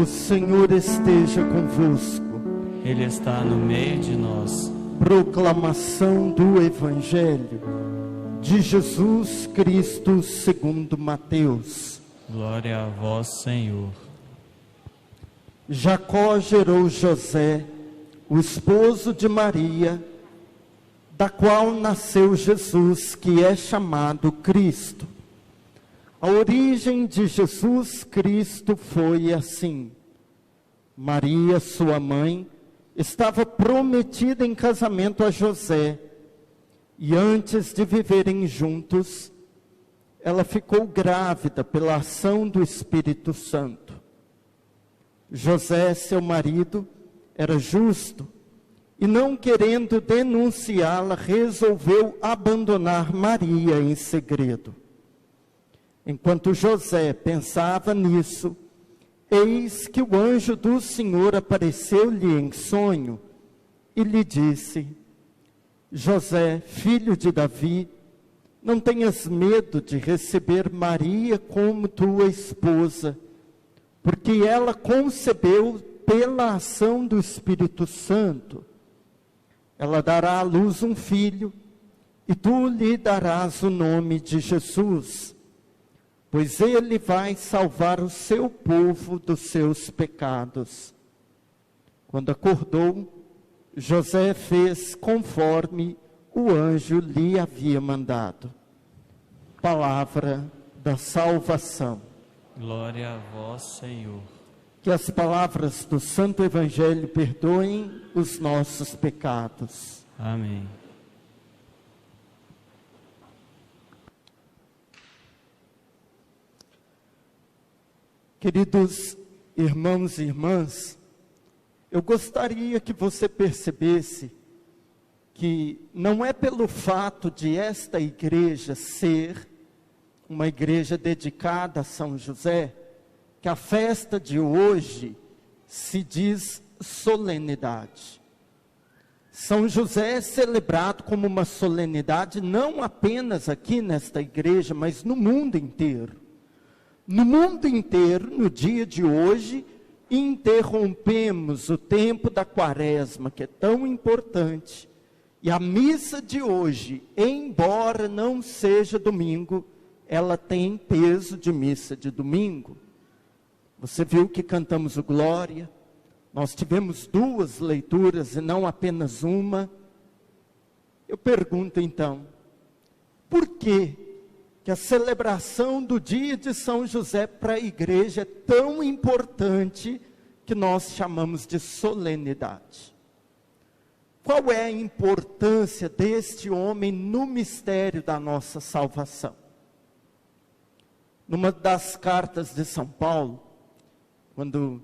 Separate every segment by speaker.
Speaker 1: O Senhor esteja convosco.
Speaker 2: Ele está no meio de nós.
Speaker 1: Proclamação do Evangelho de Jesus Cristo segundo Mateus.
Speaker 2: Glória a vós, Senhor.
Speaker 1: Jacó gerou José, o esposo de Maria, da qual nasceu Jesus, que é chamado Cristo. A origem de Jesus Cristo foi assim: Maria, sua mãe, estava prometida em casamento a José, e antes de viverem juntos, ela ficou grávida pela ação do Espírito Santo. José, seu marido, era justo, e não querendo denunciá-la, resolveu abandonar Maria em segredo. Enquanto José pensava nisso, eis que o anjo do Senhor apareceu-lhe em sonho e lhe disse: José, filho de Davi, não tenhas medo de receber Maria como tua esposa, porque ela concebeu pela ação do Espírito Santo. Ela dará à luz um filho, e tu lhe darás o nome de Jesus, pois ele vai salvar o seu povo dos seus pecados. Quando acordou, José fez conforme o anjo lhe havia mandado. Palavra da salvação.
Speaker 2: Glória a vós, Senhor.
Speaker 1: Que as palavras do Santo Evangelho perdoem os nossos pecados.
Speaker 2: Amém.
Speaker 1: Queridos irmãos e irmãs, eu gostaria que você percebesse que não é pelo fato de esta igreja ser uma igreja dedicada a São José, que a festa de hoje se diz solenidade. São José é celebrado como uma solenidade não apenas aqui nesta igreja, mas no mundo inteiro. No mundo inteiro, no dia de hoje, interrompemos o tempo da quaresma, que é tão importante. E a missa de hoje, embora não seja domingo, ela tem peso de missa de domingo. Você viu que cantamos o Glória, nós tivemos 2 leituras e não apenas uma. Eu pergunto então, por que a celebração do dia de São José para a igreja é tão importante que nós chamamos de solenidade? Qual é a importância deste homem no mistério da nossa salvação? Numa das cartas de São Paulo, quando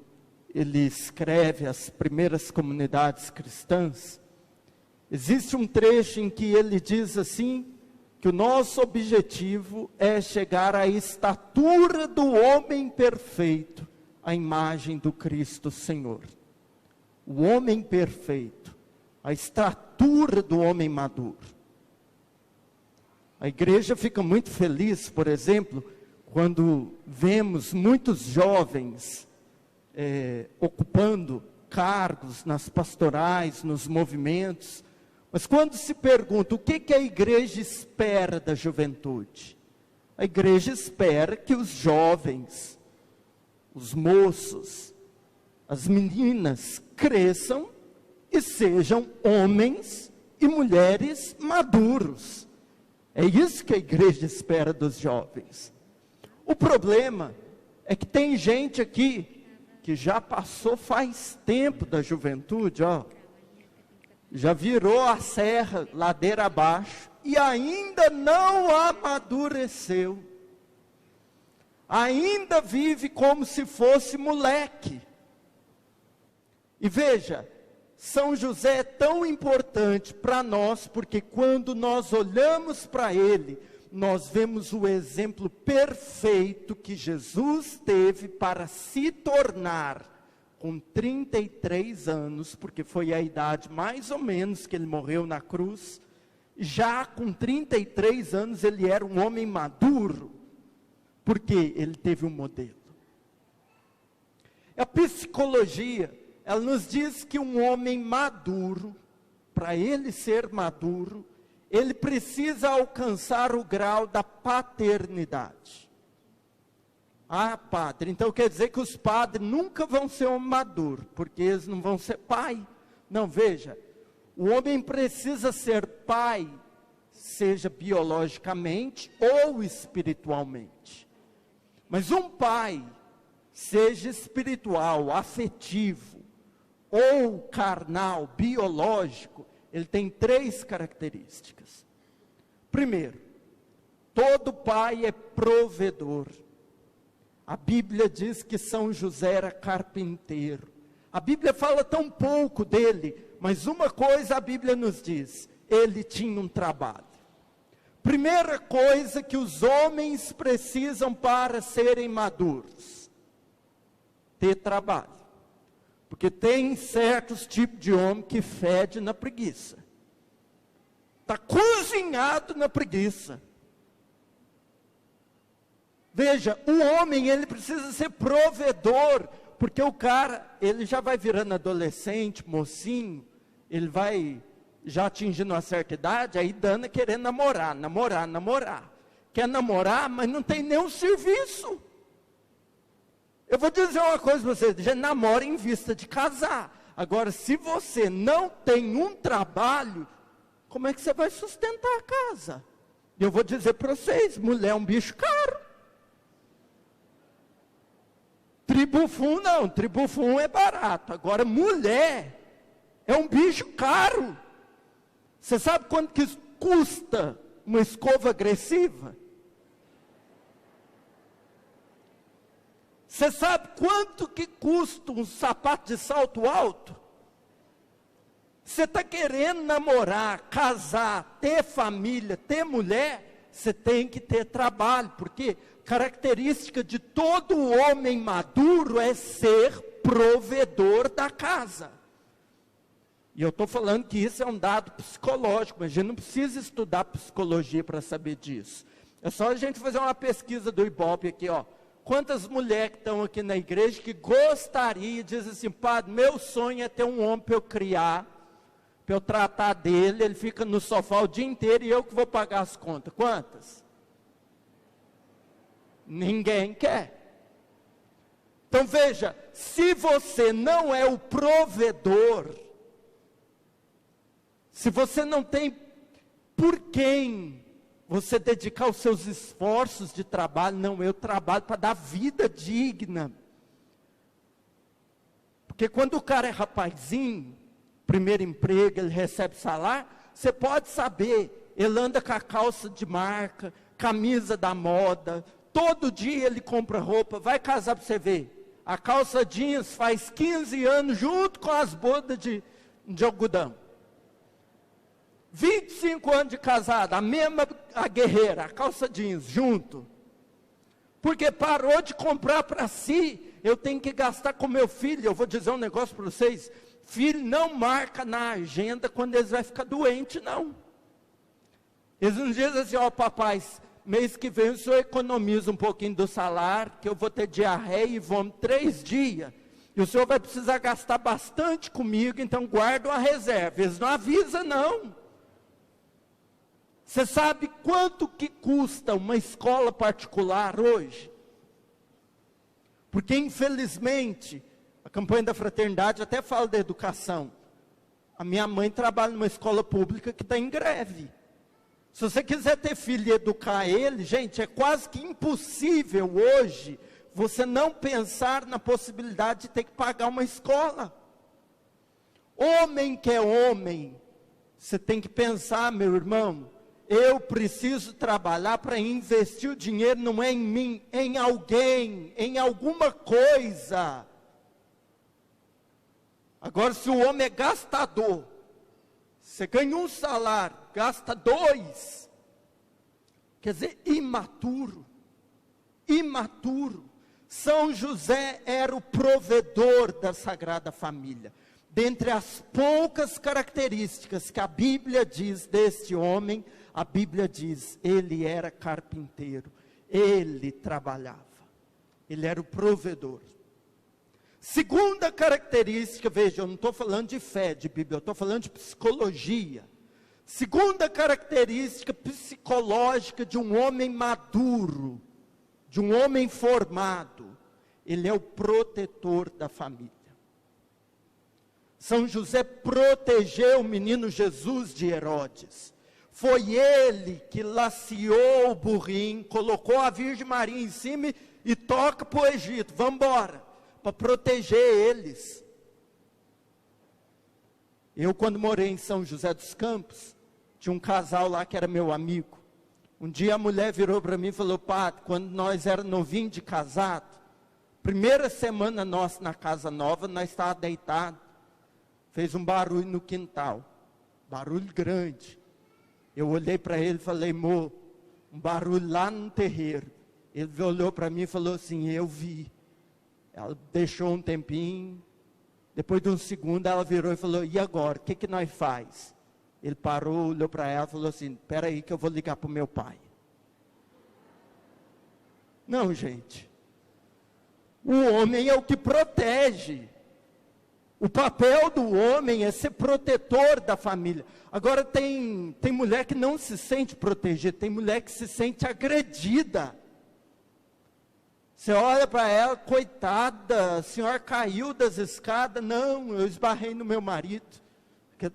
Speaker 1: ele escreve às primeiras comunidades cristãs, existe um trecho em que ele diz assim, que o nosso objetivo é chegar à estatura do homem perfeito, à imagem do Cristo Senhor. O homem perfeito, a estatura do homem maduro. A igreja fica muito feliz, por exemplo, quando vemos muitos jovens ocupando cargos nas pastorais, nos movimentos. Mas quando se pergunta o que a igreja espera da juventude, a igreja espera que os jovens, os moços, as meninas cresçam e sejam homens e mulheres maduros. É isso que a igreja espera dos jovens. O problema é que tem gente aqui que já passou faz tempo da juventude, já virou a serra ladeira abaixo e ainda não amadureceu. Ainda vive como se fosse moleque. E veja, São José é tão importante para nós, porque quando nós olhamos para ele, nós vemos o exemplo perfeito que Jesus teve para se tornar com 33 anos, porque foi a idade mais ou menos que ele morreu na cruz. Já com 33 anos ele era um homem maduro, porque ele teve um modelo. A psicologia, ela nos diz que um homem maduro, para ele ser maduro, ele precisa alcançar o grau da paternidade. Ah, padre, então quer dizer que os padres nunca vão ser um maduro, porque eles não vão ser pai. Não, veja, o homem precisa ser pai, seja biologicamente ou espiritualmente. Mas um pai, seja espiritual, afetivo, ou carnal, biológico, ele tem 3 características. Primeiro, todo pai é provedor. A Bíblia diz que São José era carpinteiro. A Bíblia fala tão pouco dele, mas uma coisa a Bíblia nos diz: ele tinha um trabalho. Primeira coisa que os homens precisam para serem maduros: ter trabalho. Porque tem certos tipos de homem que fede na preguiça. Está cozinhado na preguiça. Veja, o homem, ele precisa ser provedor, porque o cara, ele já vai virando adolescente, mocinho, ele vai já atingindo uma certa idade, aí dana querendo namorar. Quer namorar, mas não tem nenhum serviço. Eu vou dizer uma coisa para você, já namora em vista de casar. Agora, se você não tem um trabalho, como é que você vai sustentar a casa? E eu vou dizer para vocês, mulher é um bicho caro. Tribufum não, tribufum é barato. Agora, mulher é um bicho caro. Você sabe quanto que custa uma escova agressiva? Você sabe quanto que custa um sapato de salto alto? Você está querendo namorar, casar, ter família, ter mulher, você tem que ter trabalho, porque característica de todo homem maduro é ser provedor da casa. E eu estou falando que isso é um dado psicológico, mas a gente não precisa estudar psicologia para saber disso. É só a gente fazer uma pesquisa do Ibope aqui, ó. Quantas mulheres que estão aqui na igreja que gostariam, dizem assim: padre, meu sonho é ter um homem para eu criar, para eu tratar dele, ele fica no sofá o dia inteiro e eu que vou pagar as contas. Quantas? Ninguém quer. Então veja, se você não é o provedor, se você não tem por quem você dedicar os seus esforços de trabalho, não, eu trabalho para dar vida digna. Porque quando o cara é rapazinho, primeiro emprego, ele recebe salário, você pode saber, ele anda com a calça de marca, camisa da moda, todo dia ele compra roupa, vai casar para você ver. A calça jeans faz 15 anos junto com as bodas de algodão. 25 anos de casada, a guerreira, a calça jeans, junto. Porque parou de comprar para si, eu tenho que gastar com meu filho. Eu vou dizer um negócio para vocês: filho não marca na agenda quando eles vão ficar doentes, não. Eles não dizem assim: ó, papai, mês que vem o senhor economiza um pouquinho do salário, que eu vou ter diarreia e vômito 3 dias. E o senhor vai precisar gastar bastante comigo, então guarda uma reserva. Eles não avisam, não. Você sabe quanto que custa uma escola particular hoje? Porque, infelizmente, a campanha da fraternidade até fala da educação. A minha mãe trabalha numa escola pública que está em greve. Se você quiser ter filho e educar ele, gente, é quase que impossível hoje você não pensar na possibilidade de ter que pagar uma escola. Homem que é homem, você tem que pensar, meu irmão, eu preciso trabalhar para investir o dinheiro, não é em mim, em alguém, em alguma coisa. Agora, se o homem é gastador, você ganha um salário, gasta 2, quer dizer, imaturo. São José era o provedor da Sagrada Família. Dentre as poucas características que a Bíblia diz deste homem, a Bíblia diz: ele era carpinteiro, ele trabalhava, ele era o provedor. Segunda característica, veja, eu não estou falando de fé, de Bíblia, eu estou falando de psicologia. Segunda característica psicológica de um homem maduro, de um homem formado, ele é o protetor da família. São José protegeu o menino Jesus de Herodes. Foi ele que laciou o burrinho, colocou a Virgem Maria em cima e toca para o Egito. Vamos embora, para proteger eles. Eu, quando morei em São José dos Campos, tinha um casal lá que era meu amigo. Um dia a mulher virou para mim e falou: padre, quando nós éramos novinhos de casado, primeira semana nossa na casa nova, nós estávamos deitados, fez um barulho no quintal, barulho grande. Eu olhei para ele e falei: amor, um barulho lá no terreiro. Ele olhou para mim e falou assim: eu vi. Ela deixou um tempinho, depois de um segundo ela virou e falou: e agora, o que nós faz? Ele parou, olhou para ela e falou assim: espera aí que eu vou ligar para o meu pai. Não, gente, o homem é o que protege. O papel do homem é ser protetor da família. Agora tem mulher que não se sente protegida, tem mulher que se sente agredida. Você olha para ela: coitada, a senhora caiu das escadas. Não, eu esbarrei no meu marido.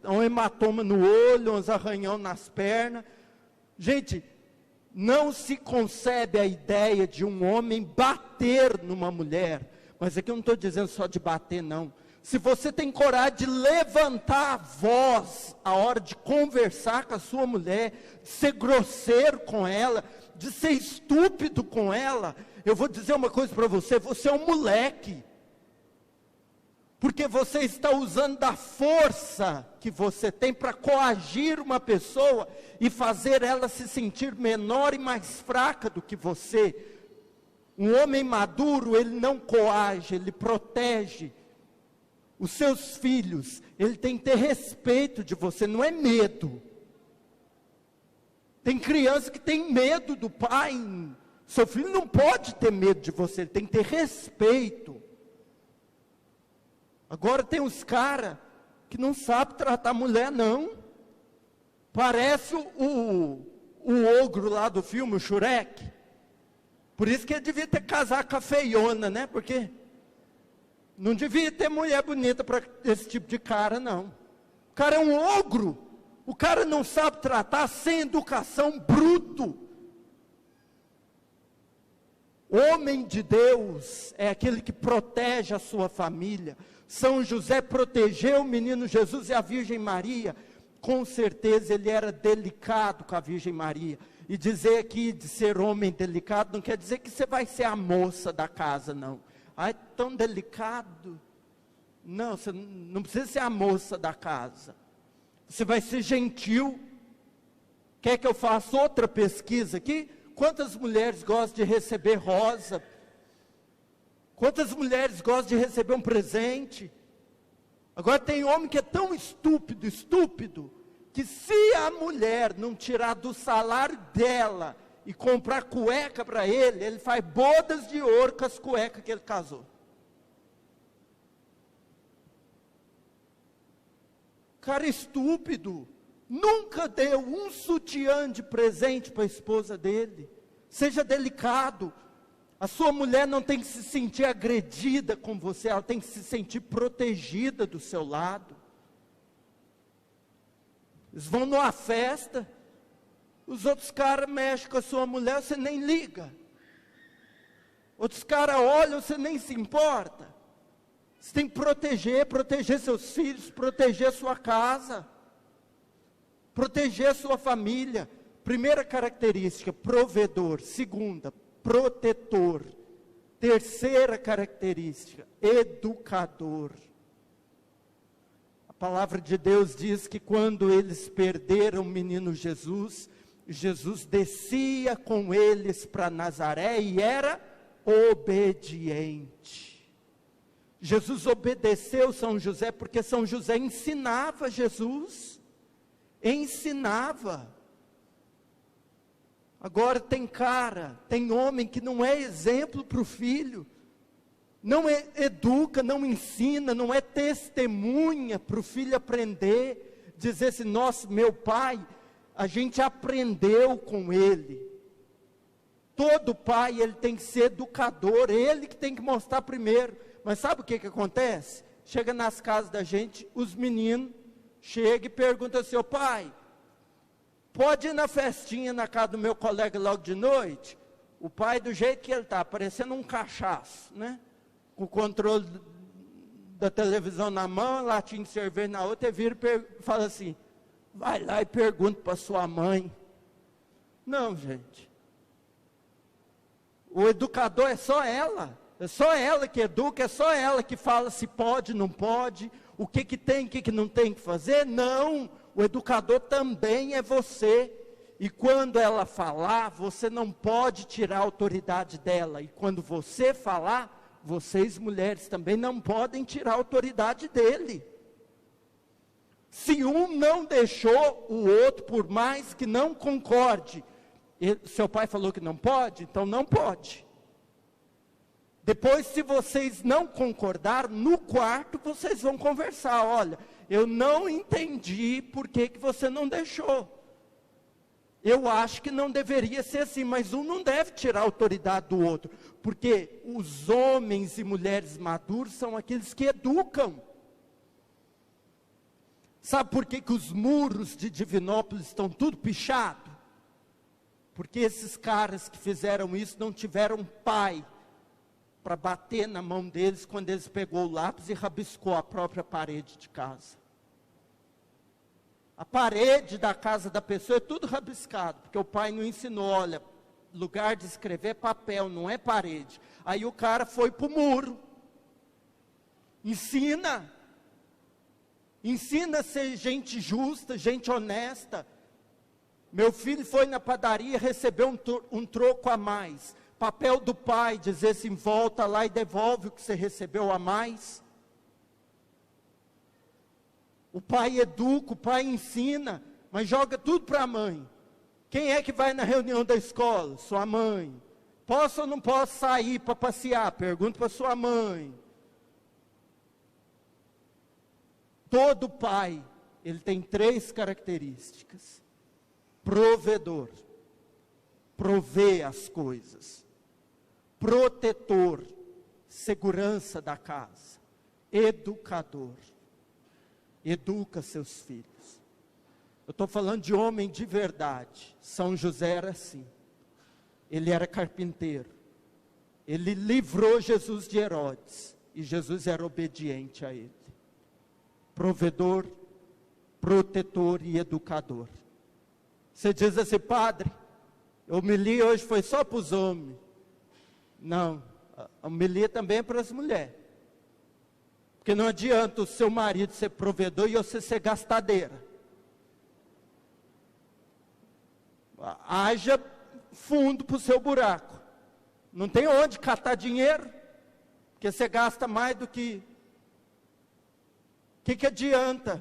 Speaker 1: Um hematoma no olho, uns arranhão nas pernas. Gente, não se concebe a ideia de um homem bater numa mulher. Mas aqui eu não estou dizendo só de bater, não. Se você tem coragem de levantar a voz a hora de conversar com a sua mulher, de ser grosseiro com ela, de ser estúpido com ela, eu vou dizer uma coisa para você: você é um moleque. Porque você está usando da força que você tem para coagir uma pessoa e fazer ela se sentir menor e mais fraca do que você. Um homem maduro, ele não coage, ele protege. Os seus filhos, ele tem que ter respeito de você, não é medo. Tem criança que tem medo do pai. Seu filho não pode ter medo de você, ele tem que ter respeito. Agora tem uns caras que não sabem tratar mulher, não. Parece o ogro lá do filme, o Shrek. Por isso que ele devia ter casado com a feiona, né? Porque não devia ter mulher bonita para esse tipo de cara, não. O cara é um ogro. O cara não sabe tratar, sem educação, bruto. Homem de Deus é aquele que protege a sua família. São José protegeu o menino Jesus e a Virgem Maria. Com certeza ele era delicado com a Virgem Maria. E dizer aqui de ser homem delicado não quer dizer que você vai ser a moça da casa, não. Ai, tão delicado. Não, você não precisa ser a moça da casa. Você vai ser gentil. Quer que eu faça outra pesquisa aqui? Quantas mulheres gostam de receber rosa? Quantas mulheres gostam de receber um presente? Agora tem homem que é tão estúpido, que se a mulher não tirar do salário dela e comprar cueca para ele, ele faz bodas de ouro com as cuecas que ele casou. Cara estúpido, nunca deu um sutiã de presente para a esposa dele. Seja delicado. A sua mulher não tem que se sentir agredida com você, ela tem que se sentir protegida do seu lado. Eles vão numa festa, os outros caras mexem com a sua mulher, você nem liga. Outros caras olham, você nem se importa. Você tem que proteger seus filhos, proteger sua casa, proteger sua família. Primeira característica, provedor. Segunda, protetor. Terceira característica, educador. A palavra de Deus diz que quando eles perderam o menino Jesus, Jesus descia com eles para Nazaré e era obediente. Jesus obedeceu São José porque São José ensinava Jesus. Ensinava. Agora tem homem que não é exemplo para o filho. não educa, não ensina, não é testemunha para o filho aprender, dizer assim, nossa, meu pai, a gente aprendeu com ele. Todo pai, ele tem que ser educador, ele que tem que mostrar primeiro. Mas sabe o que acontece? Chega nas casas da gente, os meninos chegam e perguntam assim, ô pai, pode ir na festinha na casa do meu colega logo de noite? O pai, do jeito que ele está, parecendo um cachaço, né? Com o controle da televisão na mão, latinha de cerveja na outra, ele vira e fala assim, vai lá e pergunta para sua mãe. Não, gente. O educador é só ela que educa, é só ela que fala se pode, não pode, o que tem, o que não tem que fazer. Não, o educador também é você. E quando ela falar, você não pode tirar a autoridade dela. E quando você falar, vocês mulheres também não podem tirar a autoridade dele. Se um não deixou o outro, por mais que não concorde, seu pai falou que não pode, então não pode. Depois, se vocês não concordar, no quarto vocês vão conversar. Olha, eu não entendi por que você não deixou. Eu acho que não deveria ser assim, mas um não deve tirar a autoridade do outro. Porque os homens e mulheres maduros são aqueles que educam. Sabe por que os muros de Divinópolis estão tudo pichados? Porque esses caras que fizeram isso não tiveram pai para bater na mão deles quando eles pegou o lápis e rabiscou a própria parede de casa. A parede da casa da pessoa é tudo rabiscado, porque o pai não ensinou, olha, lugar de escrever é papel, não é parede. Aí o cara foi para o muro. Ensina a ser gente justa, gente honesta. Meu filho foi na padaria, recebeu um troco a mais. Papel do pai, dizer assim, volta lá e devolve o que você recebeu a mais. O pai educa, o pai ensina, mas joga tudo para a mãe. Quem é que vai na reunião da escola? Sua mãe. Posso ou não posso sair para passear? Pergunta para sua mãe. Todo pai, ele tem 3 características. Provedor, provê as coisas. Protetor, segurança da casa. Educador, educa seus filhos. Eu estou falando de homem de verdade. São José era assim. Ele era carpinteiro. Ele livrou Jesus de Herodes. E Jesus era obediente a ele. Provedor, protetor e educador. Você diz assim, padre, a homilia hoje foi só para os homens. Não, a homilia também é para as mulheres. Porque não adianta o seu marido ser provedor e você ser gastadeira. Haja fundo para o seu buraco. Não tem onde catar dinheiro, porque você gasta mais do que... O que adianta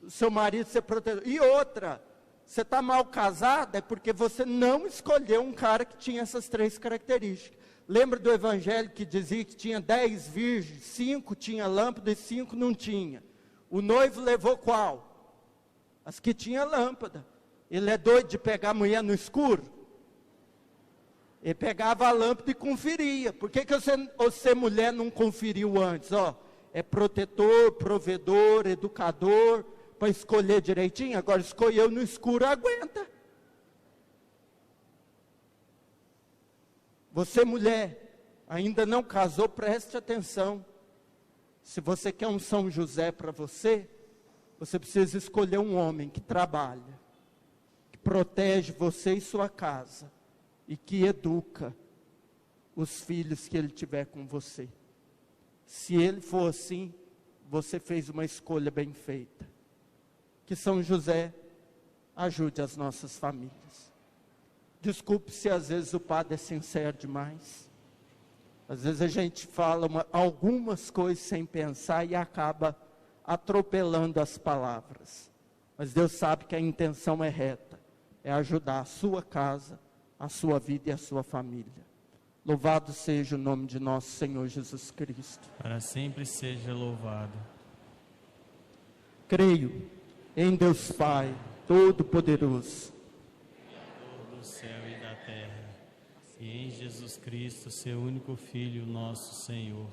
Speaker 1: o seu marido ser protetor? E outra, você está mal casado é porque você não escolheu um cara que tinha essas 3 características. Lembra do evangelho que dizia que tinha 10 virgens, 5 tinha lâmpada e 5 não tinha. O noivo levou qual? As que tinha lâmpada. Ele é doido de pegar a mulher no escuro? Ele pegava a lâmpada e conferia. Por que você mulher não conferiu antes? É protetor, provedor, educador, para escolher direitinho. Agora escolheu no escuro, aguenta. Você mulher, ainda não casou, preste atenção. Se você quer um São José para você, você precisa escolher um homem que trabalha, que protege você e sua casa, e que educa os filhos que ele tiver com você. Se ele for assim, você fez uma escolha bem feita. Que São José ajude as nossas famílias. Desculpe se às vezes o padre é sincero demais. Às vezes a gente fala algumas coisas sem pensar e acaba atropelando as palavras. Mas Deus sabe que a intenção é reta. É ajudar a sua casa, a sua vida e a sua família. Louvado seja o nome de nosso Senhor Jesus Cristo.
Speaker 2: Para sempre seja louvado.
Speaker 1: Creio em Deus Pai Todo-Poderoso,
Speaker 2: Criador do céu e da terra, e em Jesus Cristo, seu único Filho, nosso Senhor,